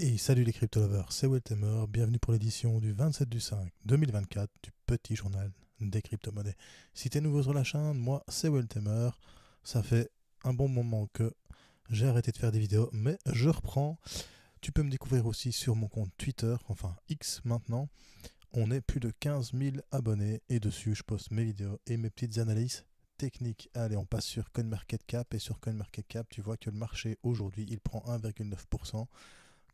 Hey, salut les crypto lovers, c'est Weltemer, bienvenue pour l'édition du 27 du 5 2024 du petit journal des crypto-monnaies. Si t'es nouveau sur la chaîne, moi c'est Weltemer, ça fait un bon moment que j'ai arrêté de faire des vidéos, mais je reprends. Tu peux me découvrir aussi sur mon compte Twitter, enfin X maintenant. On est plus de 15 000 abonnés et dessus je poste mes vidéos et mes petites analyses techniques. Allez, on passe sur CoinMarketCap et sur CoinMarketCap, tu vois que le marché aujourd'hui il prend 1,9%,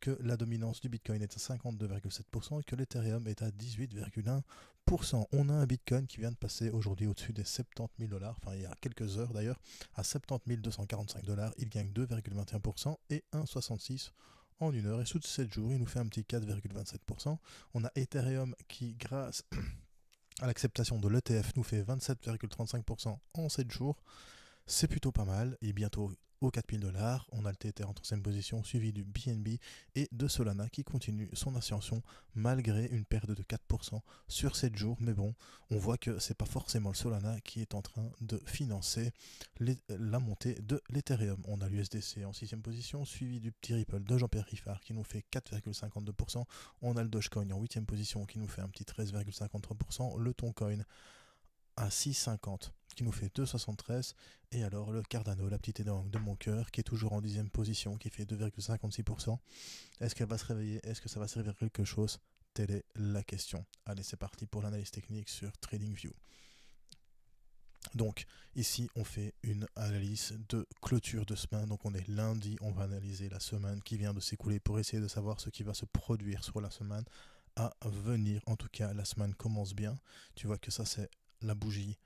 que la dominance du Bitcoin est à 52,7% et que l'Ethereum est à 18,1%. On a un Bitcoin qui vient de passer aujourd'hui au-dessus des 70 000 dollars, enfin il y a quelques heures d'ailleurs, à 70 245 dollars. Il gagne 2,21% et 1,66 en une heure. Et sous 7 jours, il nous fait un petit 4,27%. On a Ethereum qui, grâce à l'acceptation de l'ETF, nous fait 27,35% en 7 jours. C'est plutôt pas mal. Il est bientôt aux 4000 dollars. On a le Tether en troisième position, suivi du BNB et de Solana qui continue son ascension malgré une perte de 4% sur 7 jours. Mais bon, on voit que c'est pas forcément le Solana qui est en train de financer la montée de l'Ethereum. On a l'USDC en sixième position, suivi du petit Ripple de Jean-Pierre Riffard qui nous fait 4,52%. On a le Dogecoin en huitième position qui nous fait un petit 13,53%. Le Toncoin à 6,50 qui nous fait 2,73, et alors le Cardano, la petite énorme de mon cœur, qui est toujours en dixième position, qui fait 2,56%. Est-ce qu'elle va se réveiller? Est-ce que ça va servir à quelque chose? Telle est la question. Allez, c'est parti pour l'analyse technique sur TradingView. Donc ici on fait une analyse de clôture de semaine, donc on est lundi, on va analyser la semaine qui vient de s'écouler pour essayer de savoir ce qui va se produire sur la semaine à venir. En tout cas la semaine commence bien, tu vois que ça c'est la bougie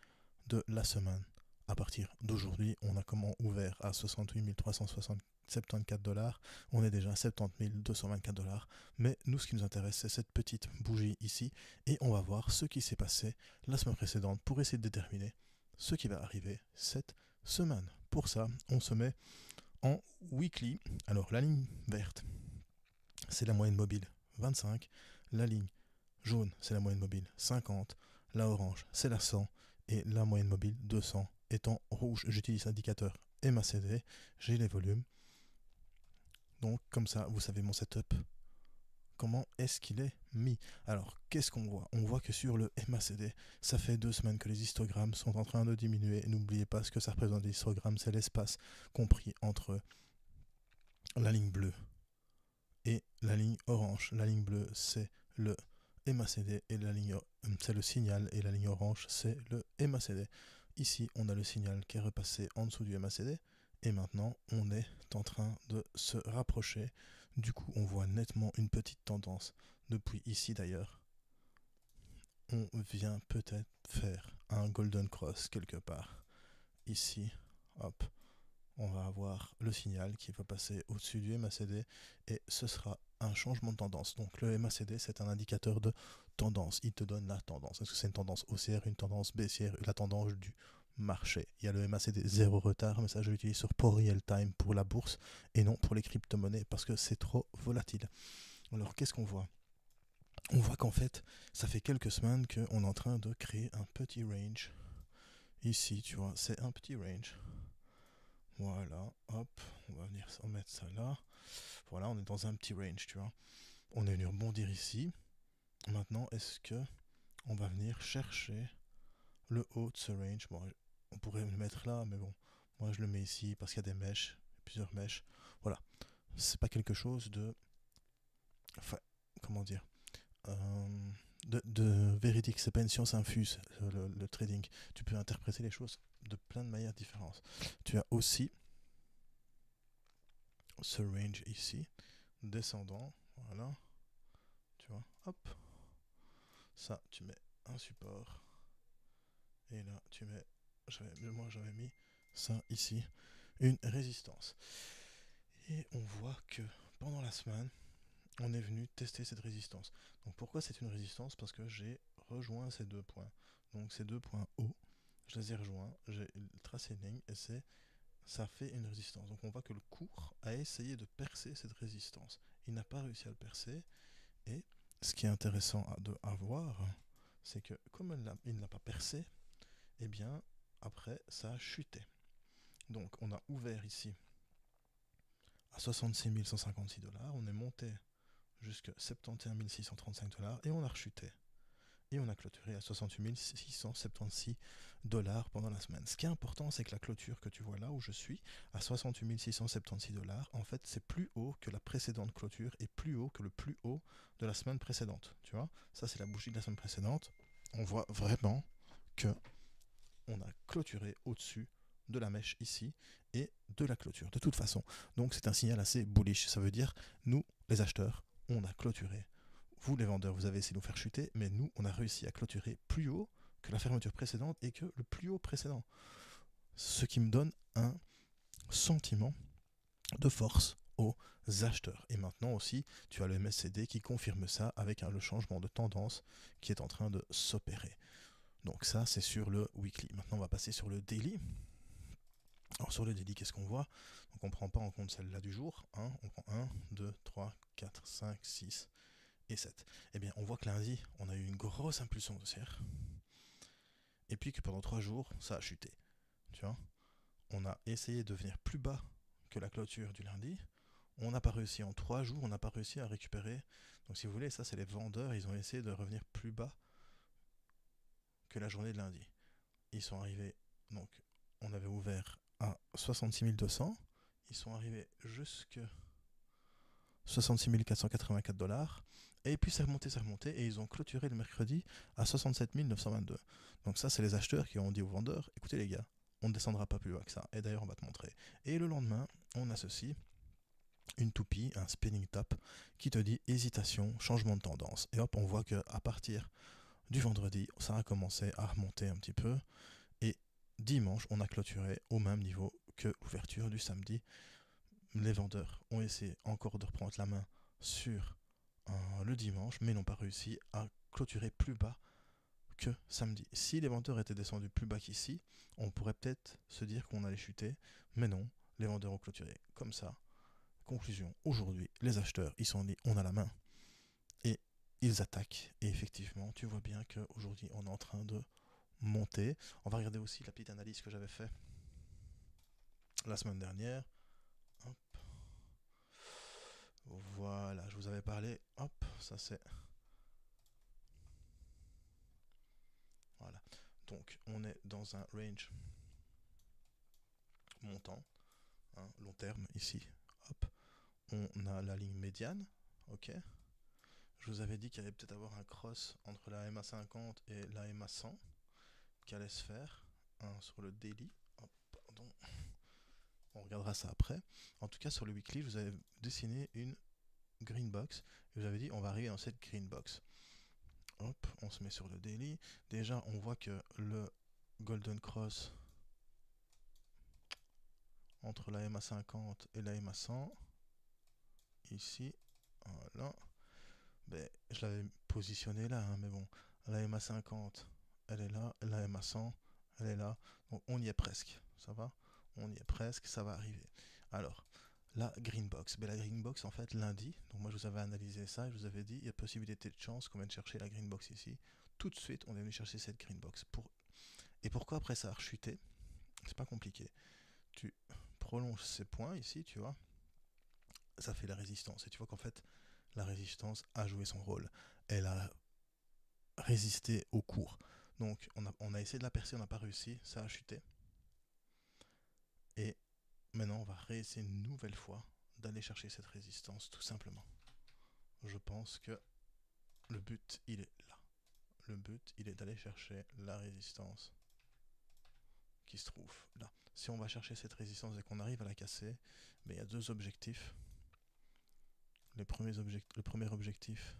de la semaine. À partir d'aujourd'hui, on a comment ouvert à 68 374 dollars. On est déjà à 70 224 dollars. Mais nous, ce qui nous intéresse, c'est cette petite bougie ici. Et on va voir ce qui s'est passé la semaine précédente pour essayer de déterminer ce qui va arriver cette semaine. Pour ça, on se met en weekly. Alors, la ligne verte, c'est la moyenne mobile 25. La ligne jaune, c'est la moyenne mobile 50. La orange, c'est la 100. Et la moyenne mobile 200 étant rouge. J'utilise l'indicateur MACD, j'ai les volumes. Donc comme ça, vous savez mon setup. Comment est-ce qu'il est mis? Alors, qu'est-ce qu'on voit? On voit que sur le MACD, ça fait 2 semaines que les histogrammes sont en train de diminuer. N'oubliez pas ce que ça représente les histogrammes, c'est l'espace compris entre la ligne bleue et la ligne orange. La ligne bleue, c'est le MACD et la ligne c'est le signal, et la ligne orange c'est le MACD. Ici on a le signal qui est repassé en dessous du MACD et maintenant on est en train de se rapprocher. Du coup on voit nettement une petite tendance depuis ici d'ailleurs. On vient peut-être faire un golden cross quelque part ici. Hop, on va avoir le signal qui va passer au-dessus du MACD et ce sera un changement de tendance. Donc le MACD, c'est un indicateur de tendance. Il te donne la tendance. Est-ce que c'est une tendance haussière, une tendance baissière, la tendance du marché? Il y a le MACD zéro retard, mais ça je l'utilise sur Pro Real Time pour la bourse et non pour les crypto-monnaies parce que c'est trop volatile. Alors qu'est-ce qu'on voit? On voit qu'en fait, ça fait quelques semaines qu'on est en train de créer un petit range. Ici, tu vois, c'est un petit range. Voilà, hop, on va venir mettre ça là. Voilà, on est dans un petit range, tu vois. On est venu rebondir ici. Maintenant, est-ce que on va venir chercher le haut de ce range? Bon, on pourrait le mettre là, mais bon, moi je le mets ici parce qu'il y a des mèches, plusieurs mèches. Voilà, c'est pas quelque chose de, enfin, comment dire, de véridique. C'est pas une science infuse, le trading. Tu peux interpréter les choses de plein de manières différentes. Tu as aussi ce range ici, descendant, voilà, tu vois, hop, ça, tu mets un support, et là, tu mets, moi j'avais mis ça ici, une résistance. Et on voit que pendant la semaine, on est venu tester cette résistance. Donc pourquoi c'est une résistance? Parce que j'ai rejoint ces deux points. Donc ces deux points hauts, je les ai rejoints, j'ai tracé une ligne, et ça fait une résistance. Donc on voit que le cours a essayé de percer cette résistance. Il n'a pas réussi à le percer, et ce qui est intéressant à voir, c'est que comme il ne l'a pas percé, et bien après ça a chuté. Donc on a ouvert ici à 66 156 dollars, on est monté jusqu'à 71 635 $, et on a rechuté. Et on a clôturé à 68 676 $ pendant la semaine. Ce qui est important, c'est que la clôture que tu vois là où je suis, à 68 676 $, en fait, c'est plus haut que la précédente clôture et plus haut que le plus haut de la semaine précédente. Tu vois, ça c'est la bougie de la semaine précédente. On voit vraiment que on a clôturé au-dessus de la mèche ici et de la clôture de toute façon. Donc c'est un signal assez bullish. Ça veut dire, nous, les acheteurs, on a clôturé. Vous, les vendeurs, vous avez essayé de nous faire chuter, mais nous, on a réussi à clôturer plus haut que la fermeture précédente et que le plus haut précédent. Ce qui me donne un sentiment de force aux acheteurs. Et maintenant aussi, tu as le MSCD qui confirme ça avec le changement de tendance qui est en train de s'opérer. Donc ça, c'est sur le weekly. Maintenant, on va passer sur le daily. Alors sur le daily, qu'est-ce qu'on voit? Donc on ne prend pas en compte celle-là du jour. Hein. On prend 1, 2, 3, 4, 5, 6 et 7. Eh bien, on voit que lundi, on a eu une grosse impulsion haussière. Et puis que pendant 3 jours, ça a chuté. Tu vois, on a essayé de venir plus bas que la clôture du lundi. On n'a pas réussi en 3 jours, on n'a pas réussi à récupérer. Donc si vous voulez, ça c'est les vendeurs, ils ont essayé de revenir plus bas que la journée de lundi. Ils sont arrivés, donc on avait ouvert à 66 200, ils sont arrivés jusqu'à 66 484 $, et puis c'est remonté, et ils ont clôturé le mercredi à 67 922. Donc ça, c'est les acheteurs qui ont dit aux vendeurs, écoutez les gars, on ne descendra pas plus bas que ça, et d'ailleurs on va te montrer. Et le lendemain, on a ceci, une toupie, un spinning top, qui te dit hésitation, changement de tendance. Et hop, on voit qu'à partir du vendredi, ça a commencé à remonter un petit peu, et dimanche, on a clôturé au même niveau que l'ouverture du samedi. Les vendeurs ont essayé encore de reprendre la main sur le dimanche, mais n'ont pas réussi à clôturer plus bas que samedi. Si les vendeurs étaient descendus plus bas qu'ici, on pourrait peut-être se dire qu'on allait chuter, mais non, les vendeurs ont clôturé comme ça. Conclusion, aujourd'hui, les acheteurs, ils sont dit, on a la main, et ils attaquent, et effectivement, tu vois bien qu'aujourd'hui, on est en train de monter. On va regarder aussi la petite analyse que j'avais fait la semaine dernière. Hop. Voilà, je vous avais parlé. Hop, ça c'est... Voilà. Donc, on est dans un range montant, hein, long terme, ici. Hop. On a la ligne médiane. Ok. Je vous avais dit qu'il y allait peut-être avoir un cross entre la MA50 et la MA100 qui allait se faire, hein, sur le daily. Hop, pardon. On regardera ça après. En tout cas, sur le weekly, je vous avais dessiné une green box. Et je vous avais dit, on va arriver dans cette green box. Hop, on se met sur le daily. Déjà, on voit que le Golden Cross entre la MA50 et la MA100, ici, voilà. Ben, je l'avais positionné là, hein, mais bon, la MA50, elle est là, la MA100, elle est là. Donc on y est presque, ça va? On y est presque, ça va arriver. Alors, la green box. Ben, la green box, en fait, lundi, donc moi je vous avais analysé ça et je vous avais dit, il y a possibilité de chance qu'on vienne chercher la green box ici. Tout de suite, on est venu chercher cette green box. Et pourquoi après ça a rechuté? C'est pas compliqué. Tu prolonges ces points ici, tu vois, ça fait la résistance. Et tu vois qu'en fait, la résistance a joué son rôle. Elle a résisté au cours. Donc, on a essayé de la percer, on n'a pas réussi, ça a chuté. Et maintenant, on va réessayer une nouvelle fois d'aller chercher cette résistance, tout simplement. Je pense que le but, il est là. Le but, il est d'aller chercher la résistance qui se trouve là. Si on va chercher cette résistance et qu'on arrive à la casser, mais il y a deux objectifs. Le premier objectif,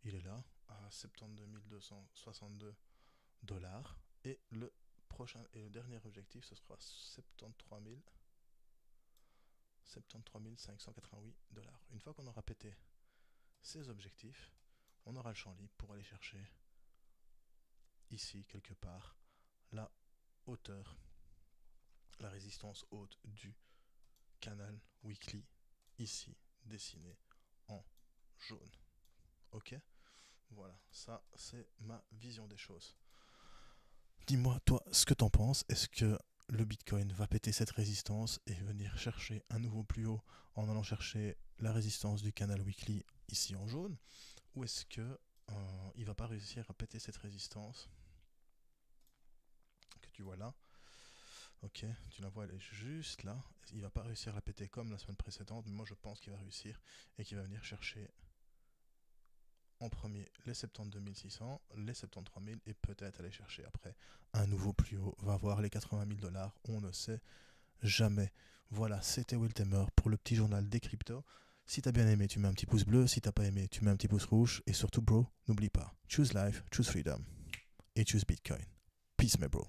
il est là, à 72 262 $. Et le prochain et le dernier objectif, ce sera 73 588 $. Une fois qu'on aura pété ces objectifs, on aura le champ libre pour aller chercher ici, quelque part, la hauteur, la résistance haute du canal weekly, ici, dessiné en jaune. Ok? Voilà, ça c'est ma vision des choses. Dis-moi, toi, ce que t'en penses. Est-ce que le Bitcoin va péter cette résistance et venir chercher un nouveau plus haut en allant chercher la résistance du canal weekly ici en jaune, ou est-ce que il va pas réussir à péter cette résistance que tu vois là? Ok, tu la vois, elle est juste là. Il va pas réussir à la péter comme la semaine précédente, mais moi je pense qu'il va réussir et qu'il va venir chercher en premier les 72 600, les 73 000 et peut-être aller chercher après un nouveau plus haut, va voir les 80 000 $, on ne sait jamais. Voilà, c'était Will Temer pour le petit journal des cryptos. Si t'as bien aimé, tu mets un petit pouce bleu, si t'as pas aimé, tu mets un petit pouce rouge, et surtout bro, n'oublie pas, choose life, choose freedom, et choose Bitcoin. Peace my bro.